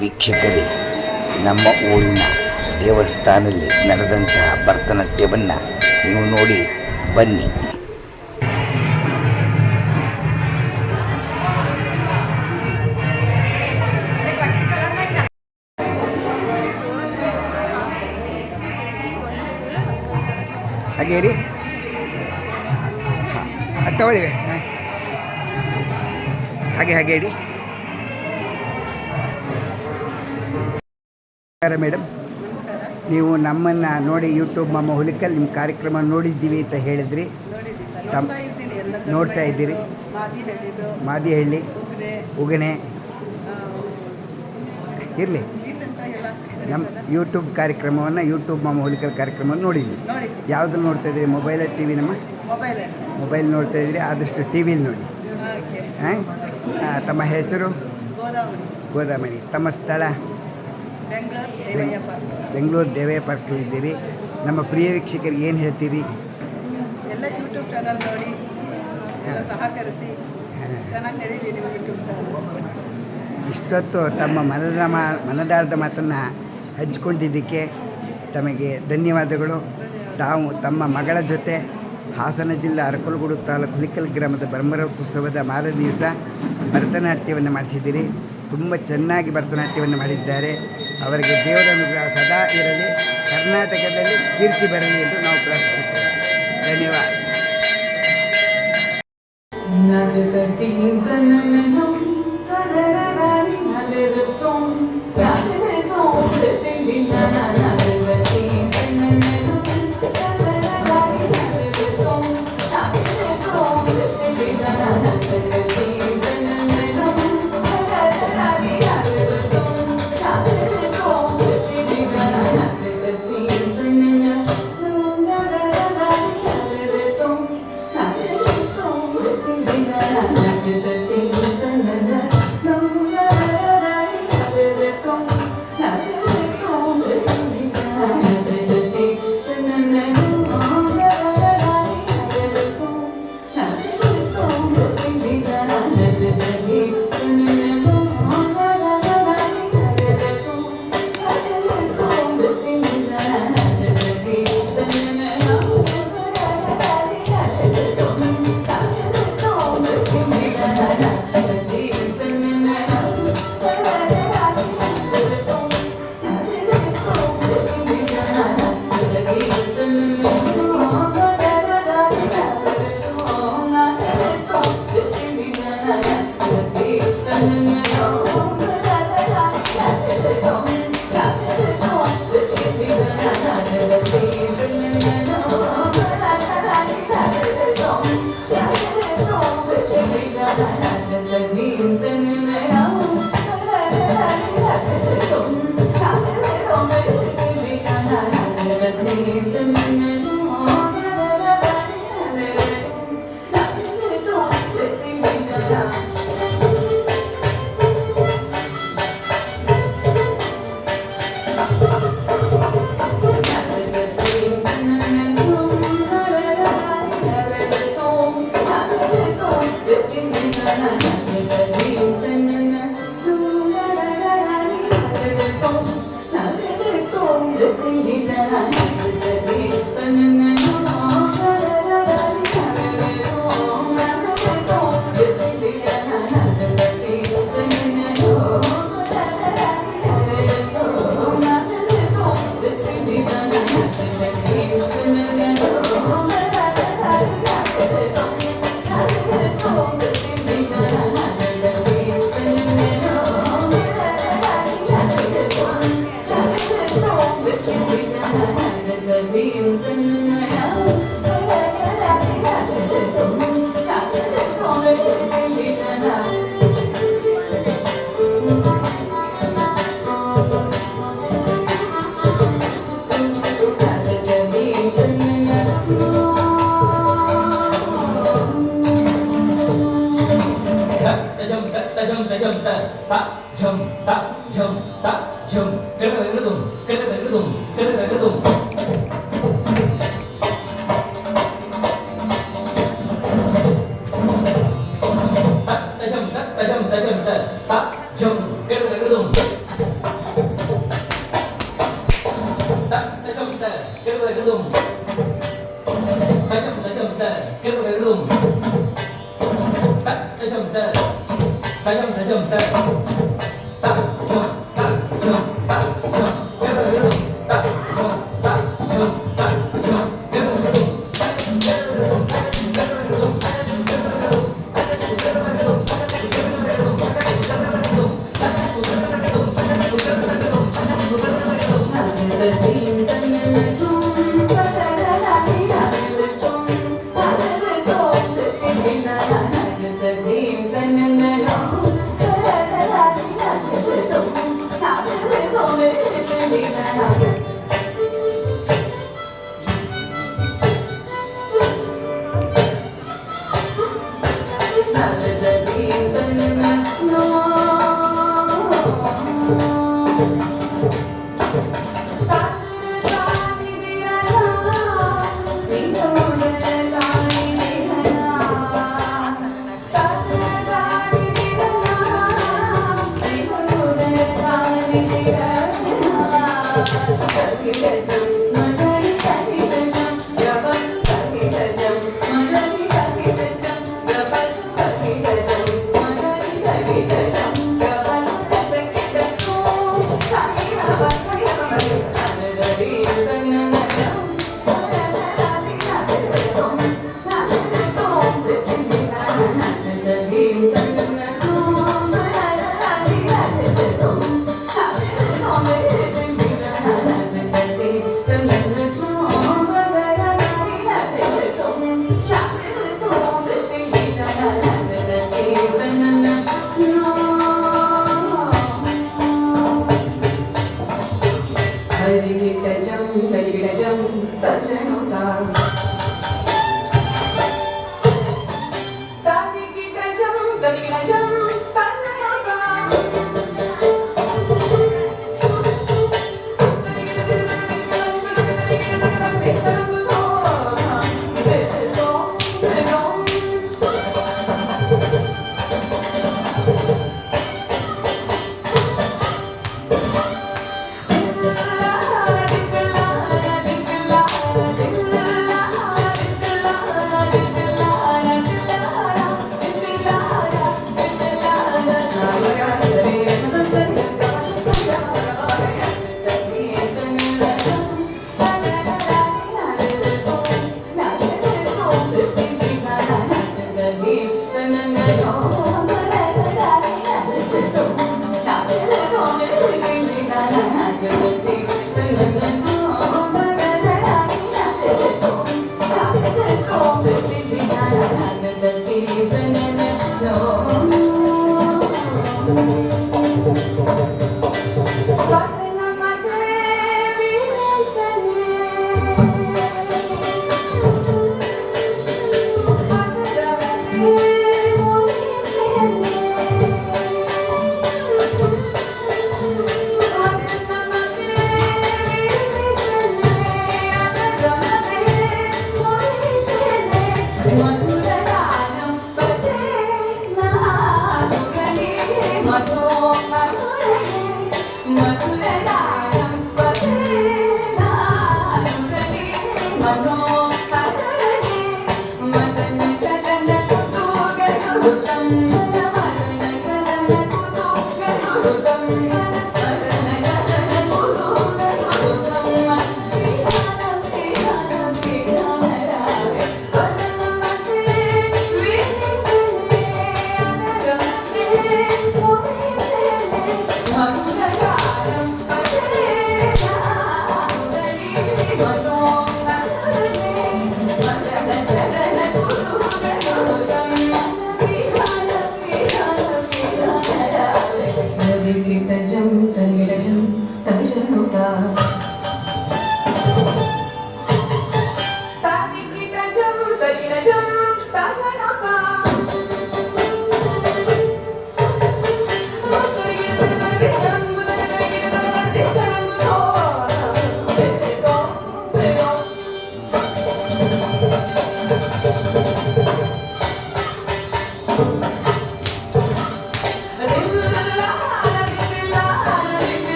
ವೀಕ್ಷಕರೇ, ನಮ್ಮ ಊರಿನ ದೇವಸ್ಥಾನದಲ್ಲಿ ನಡೆದಂತಹ ಭರತನಾಟ್ಯವನ್ನು ನೀವು ನೋಡಿ ಬನ್ನಿ. ಹಾಗೆ ರೀ ತಗೊಳ್ಳಿವೆ ಹಾಗೆ ಇಡಿ. ಮೇಡಮ್, ನೀವು ನಮ್ಮನ್ನು ನೋಡಿ ಯೂಟ್ಯೂಬ್ ಮಮ್ಮ ಹುಲಿಕಲ್ ನಿಮ್ಮ ಕಾರ್ಯಕ್ರಮ ನೋಡಿದ್ದೀವಿ ಅಂತ ಹೇಳಿದ್ರಿ. ನೋಡ್ತಾ ಇದ್ದೀರಿ. ಮಾದಿಹಳ್ಳಿ, ಉಗನೆ ಇರಲಿ. ನಮ್ಮ ಯೂಟ್ಯೂಬ್ ಕಾರ್ಯಕ್ರಮವನ್ನು ಯೂಟ್ಯೂಬ್ ಮಮ್ಮ ಹುಲಿಕಲ್ ಕಾರ್ಯಕ್ರಮವನ್ನು ನೋಡಿದ್ವಿ. ಯಾವುದ್ರಲ್ಲಿ ನೋಡ್ತಾ ಇದ್ದೀರಿ? Mobile, TV? ನಮ್ಮ ಮೊಬೈಲ್ ನೋಡ್ತಾ ಇದ್ದೀರಿ. ಆದಷ್ಟು ಟಿ ವಿಲಿ ನೋಡಿ. ಹಾಂ, ತಮ್ಮ ಹೆಸರು? ಗೋದಾಮಣಿ. ತಮ್ಮ ಸ್ಥಳ? ಬೆಂಗಳೂರು ದೇವಯ್ಯ ಪಾರ್ಕಲ್ಲಿದ್ದೀರಿ. ನಮ್ಮ ಪ್ರಿಯ ವೀಕ್ಷಕರಿಗೆ ಏನು ಹೇಳ್ತೀರಿ? ಎಲ್ಲ ಯೂಟ್ಯೂಬ್ ಚಾನಲ್ ನೋಡಿ, ಎಲ್ಲ ಸಹಕರಿಸಿ, ಚೆನ್ನಾಗಿ ನಡೀತೀನಿ ಯೂಟ್ಯೂಬ್ ಚಾನಲ್. ಇಷ್ಟೊತ್ತು ತಮ್ಮ ಮನದಾಳದ ಮಾತನ್ನು ಹಂಚಿಕೊಂಡಿದ್ದಕ್ಕೆ ತಮಗೆ ಧನ್ಯವಾದಗಳು. ತಾವು ತಮ್ಮ ಮಗಳ ಜೊತೆ ಹಾಸನ ಜಿಲ್ಲೆ ಅರಕಲಗೂಡು ತಾಲೂಕು ಹುಲಿಕಲ್ ಗ್ರಾಮದ ಬ್ರಹ್ಮರಥೋತ್ಸವದ ಮಾರನೇ ದಿವಸ ಭರತನಾಟ್ಯವನ್ನು ಮಾಡಿಸಿದ್ದೀರಿ. ತುಂಬ ಚೆನ್ನಾಗಿ ಭರತನಾಟ್ಯವನ್ನು ಮಾಡಿದ್ದಾರೆ. ಅವರಿಗೆ ದೇವರ ಅನುಗ್ರಹ ಸದಾ ಇರಲಿ, ಕರ್ನಾಟಕದಲ್ಲಿ ಕೀರ್ತಿ ಬರಲಿ ಎಂದು ನಾವು ಪ್ರಾರ್ಥಿಸುತ್ತೇವೆ. ಧನ್ಯವಾದ. ta jum ta ta jum ta ta jum ta jum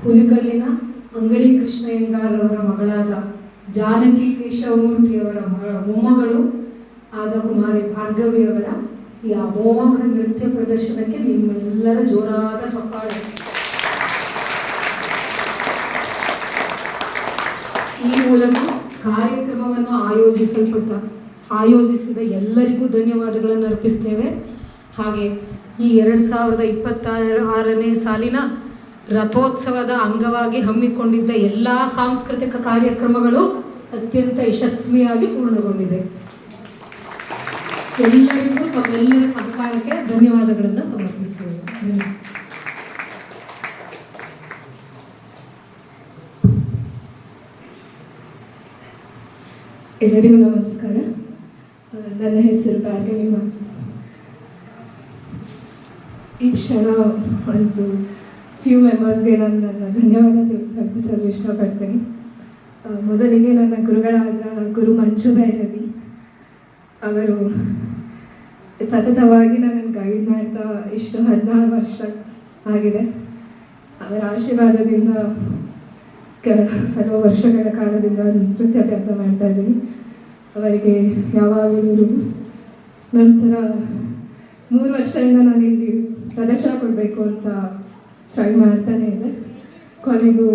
ಹುಲಿಕಲ್ಲಿನ ಅಂಗಡಿ ಕೃಷ್ಣಯ್ಯಂಗಾರವರ ಮಗಳಾದ ಜಾನಕಿ ಕೇಶವಮೂರ್ತಿಯವರ ಮೊಮ್ಮಗಳು ಆದ ಕುಮಾರಿ ಭಾರ್ಗವಿಯವರ ಈ ಅಮೋಘ ನೃತ್ಯ ಪ್ರದರ್ಶನಕ್ಕೆ ನಿಮ್ಮೆಲ್ಲರ ಜೋರಾದ ಚಪ್ಪಾಳೆ. ಈ ಮೂಲಕ ಕಾರ್ಯಕ್ರಮವನ್ನು ಆಯೋಜಿಸಿದ ಎಲ್ಲರಿಗೂ ಧನ್ಯವಾದಗಳನ್ನು ಅರ್ಪಿಸ್ತೇವೆ. ಹಾಗೆ ಈ 2026ನೇ ಸಾಲಿನ ರಥೋತ್ಸವದ ಅಂಗವಾಗಿ ಹಮ್ಮಿಕೊಂಡಿದ್ದ ಎಲ್ಲ ಸಾಂಸ್ಕೃತಿಕ ಕಾರ್ಯಕ್ರಮಗಳು ಅತ್ಯಂತ ಯಶಸ್ವಿಯಾಗಿ ಪೂರ್ಣಗೊಂಡಿದೆ. ಎಲ್ಲರಿಗೂ ತಮ್ಮೆಲ್ಲರ ಸಹಕಾರಕ್ಕೆ ಧನ್ಯವಾದಗಳನ್ನು ಸಮರ್ಪಿಸ್ತೇವೆ. ಎಲ್ಲರಿಗೂ ನಮಸ್ಕಾರ. ನನ್ನ ಹೆಸರು ಭಾರ್ಗವಿ ಮಾಸ್. ಈ ಕ್ಷಣ ಒಂದು ಫ್ಯೂ ಮೆಂಬರ್ಸ್ಗೆ ನಾನು ನನ್ನ ಧನ್ಯವಾದ ತಲುಪಿಸಲು ಇಷ್ಟಪಡ್ತೀನಿ. ಮೊದಲಿಗೆ ನನ್ನ ಗುರುಗಳಾದ ಗುರು ಮಂಜು ಭೈರವಿ ಅವರು ಸತತವಾಗಿ ನನ್ನನ್ನು ಗೈಡ್ ಮಾಡ್ತಾ ಇಷ್ಟು 16 ವರ್ಷ ಆಗಿದೆ. ಅವರ ಆಶೀರ್ವಾದದಿಂದ ಹಲವು ವರ್ಷಗಳ ಕಾಲದಿಂದ ನೃತ್ಯಾಭ್ಯಾಸ ಮಾಡ್ತಾ ಇದ್ದೀನಿ. ಅವರಿಗೆ ಯಾವಾಗಲೂ ನಂತರ 3 ವರ್ಷದಿಂದ ನಾನು ಇಲ್ಲಿ ಪ್ರದರ್ಶನ ಕೊಡಬೇಕು ಅಂತ ಟ್ರೈ ಮಾಡ್ತಾನೆ ಇದ್ದೆ. ಕೊನೆಗೂ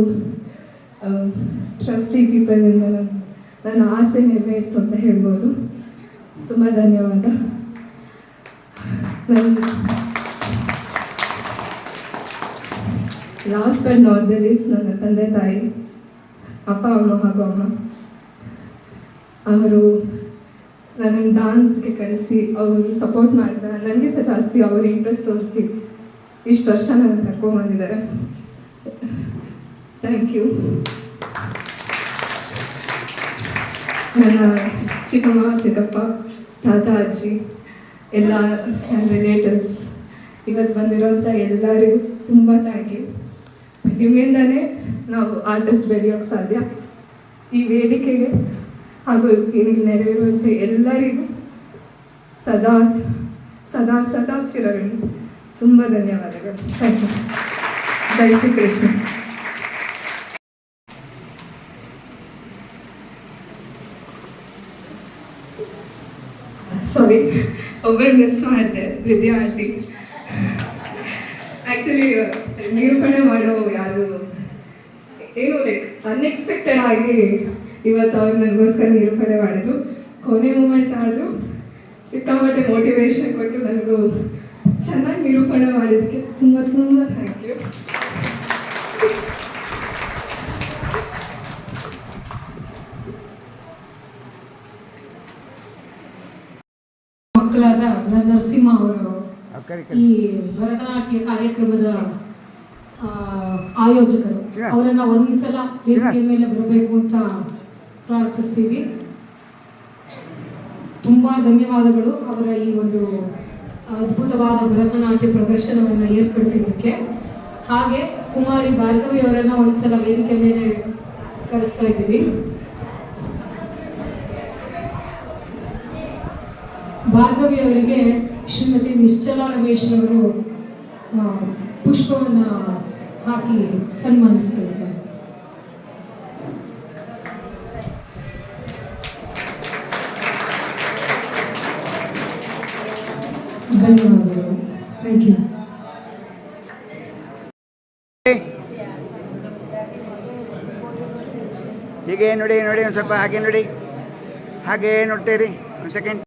ಟ್ರಸ್ಟಿ ಪೀಪಲಿಂದ ನನ್ನ ಆಸೆ ನೆರವೇರಿತು ಅಂತ ಹೇಳ್ಬೋದು. ತುಂಬ ಧನ್ಯವಾದ. Last but not the least ನನ್ನ ತಂದೆ ತಾಯಿ, ಅಪ್ಪ ಅಮ್ಮ ಹಾಗೂ ಅಮ್ಮ ಅವರು ನನ್ನನ್ನು ಡಾನ್ಸ್ಗೆ ಕಳಿಸಿ ಅವರು ಸಪೋರ್ಟ್ ಮಾಡ್ತಾರೆ. ನನಗಿಂತ ಜಾಸ್ತಿ ಅವರು ಇಂಟ್ರೆಸ್ಟ್ ತೋರಿಸಿ ಇಷ್ಟು ವರ್ಷ ನನ್ನ ಕರ್ಕೊಂಡ್ಬಂದಿದ್ದಾರೆ. Thank you. ನನ್ನ ಚಿಕ್ಕಮ್ಮ, ಚಿಕ್ಕಪ್ಪ, ತಾತ, ಅಜ್ಜಿ, ಎಲ್ಲ ನನ್ನ ರಿಲೇಟಿವ್ಸ್, ಇವತ್ತು ಬಂದಿರೋಂಥ ಎಲ್ಲರಿಗೂ ತುಂಬ ಥ್ಯಾಂಕ್ ಯು. ನಿಮ್ಮಿಂದನೇ ನಾವು ಆರ್ಟಿಸ್ಟ್ ಬೆಳೆಯೋಕ್ಕೆ ಸಾಧ್ಯ. ಈ ವೇದಿಕೆಗೆ ಹಾಗೂ ಇಲ್ಲಿ ನೆರವೇರುವಂಥ ಎಲ್ಲರಿಗೂ ಸದಾ ಸದಾ ಸದಾ ಚಿರಗಣಿ. ತುಂಬ ಧನ್ಯವಾದಗಳು. Thank you. ಜೈ ಶ್ರೀ ಕೃಷ್ಣ. ಸಾರಿ, ಒಬ್ಬರು ಮಿಸ್ ಮಾಡಿದೆ, ವಿದ್ಯಾ ಆಂಟಿ. ಆ್ಯಕ್ಚುಲಿ ನಿರೂಪಣೆ ಮಾಡೋ ಯಾರು ಏನು ಲೈಕ್ ಅನ್ಎಕ್ಸ್ಪೆಕ್ಟೆಡ್ ಆಗಿ ಇವತ್ತು ಅವ್ರು ನನಗೋಸ್ಕರ ನಿರೂಪಣೆ ಮಾಡಿದ್ರು. ಕೊನೆ ಮೂಮೆಂಟ್ ಆದರೂ ಸಿಕ್ಕಾಪಟ್ಟೆ ಮೋಟಿವೇಶನ್ ಕೊಟ್ಟು ನನಗೂ ಚೆನ್ನಾಗಿ ನಿರೂಪಣೆ ಮಾಡಿದ್ದಕ್ಕೆ ತುಂಬ ತುಂಬ ಥ್ಯಾಂಕ್ ಯು. ಮಕ್ಕಳಾದ ನರಸಿಂಹ ಅವರು ಈ ಭರತನಾಟ್ಯ ಕಾರ್ಯಕ್ರಮದ ಆಯೋಜಕರು. ಅವರನ್ನ ಒಂದ್ಸಲ ವೇದಿಕೆ ಮೇಲೆ ಬರಬೇಕು ಅಂತ ಪ್ರಾರ್ಥಿಸ್ತೀವಿ. ತುಂಬಾ ಧನ್ಯವಾದಗಳು ಅವರ ಈ ಒಂದು ಅದ್ಭುತವಾದ ಭರತನಾಟ್ಯ ಪ್ರದರ್ಶನವನ್ನು ಏರ್ಪಡಿಸಿದ್ದಕ್ಕೆ. ಹಾಗೆ ಕುಮಾರಿ ಭಾರ್ಗವಿ ಅವರನ್ನ ಒಂದ್ಸಲ ವೇದಿಕೆ ಮೇಲೆ ಕರೆಸ್ತಾ ಇದ್ದೀವಿ. ಭಾರ್ಗವಿ ಅವರಿಗೆ ಶ್ರೀಮತಿ ನಿಶ್ಚಲಾ ರಮೇಶ್ ಅವರು ಪುಷ್ಪವನ್ನು ಹಾಕಿ ಸನ್ಮಾನಿಸ್ತಿದ್ದಾರೆ. ಧನ್ಯವಾದಗಳು. Thank you. ಹೀಗೆ ನೋಡಿ ನೋಡಿ, ಒಂದು ಸ್ವಲ್ಪ ಹಾಗೆ ನೋಡಿ, ಹಾಗೆ ನೋಡ್ತೀರಿ. ಒಂದು ಸೆಕೆಂಡ್.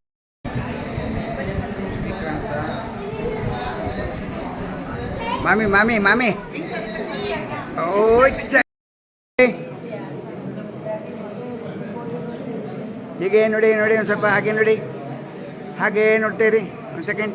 ಮಾಮಿ ಮಾಮಿ ಮಾಮಿ, ಹೀಗೆ ನೋಡಿ ನೋಡಿ, ಒಂದು ಸ್ವಲ್ಪ ಹಾಗೆ ನೋಡಿ, ಹಾಗೆ ನೋಡ್ತೀರಿ. ಒಂದು ಸೆಕೆಂಡ್.